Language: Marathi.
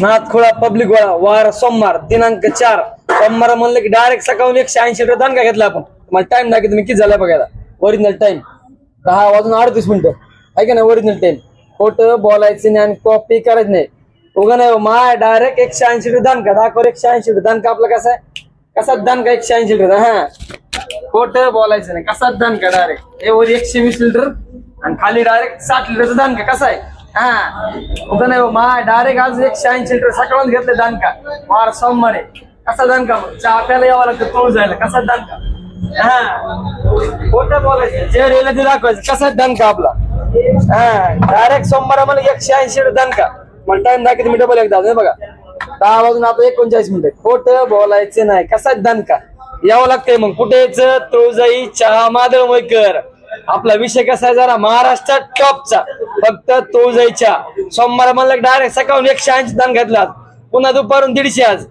नाथखोळा पब्लिक गोळा वार सोमवार दिनांक 4 सोमवार म्हणलं की डायरेक्ट सकाळून 180 रुपये दानका घेतला आपण. मला टाइम दाखवतो मी किती झाला बघायला. ओरिजिनल टाइम 10:38 आहे का नाही. Original time. खोटं बोलायचं नाही आणि कॉपी करायचं नाही. उगा नाही मा डायरेक्ट 180 रुपये दानका दाखवर. 180 रुपये दानका आपला कसा आहे. कसा दानका 180 रुपये. हा खोटं बोलायचं नाही. कसा दानका डायरेक्ट हे वर 120 लिटर आणि खाली डायरेक्ट 60 लिटरचा दानका कसा आहे. हा उगा नाही मा डायरेक्ट आज 180 लिटर सकाळून घेतले दानका वार सोमवारी. कसा दानका मग चहा प्यायला यावं लागतं तोळ जायला. कसा दानका. हा खोटं बोलायचं जे रेला ते दाखवायचं. कसा दानका आपला. हा डायरेक्ट सोमवार मला 180 लिटर दानका. मला टाइम दाखवतो मी डबल एकदा बघा. 10 वाजून आता 39 मिनिटं. खोटं बोलायचं नाही. कसा दानका यावं लागतंय. मग कुठे यायचं. तुळजाई चहा माधवमयकर. आपला विषय कसा आहे जरा महाराष्ट्रात टॉपचा. फक्त तुळजाईच्या सोमवार म्हणलं डायरेक्ट सकाळून 180 दान घेतला. पुन्हा दुपारून 150 आज.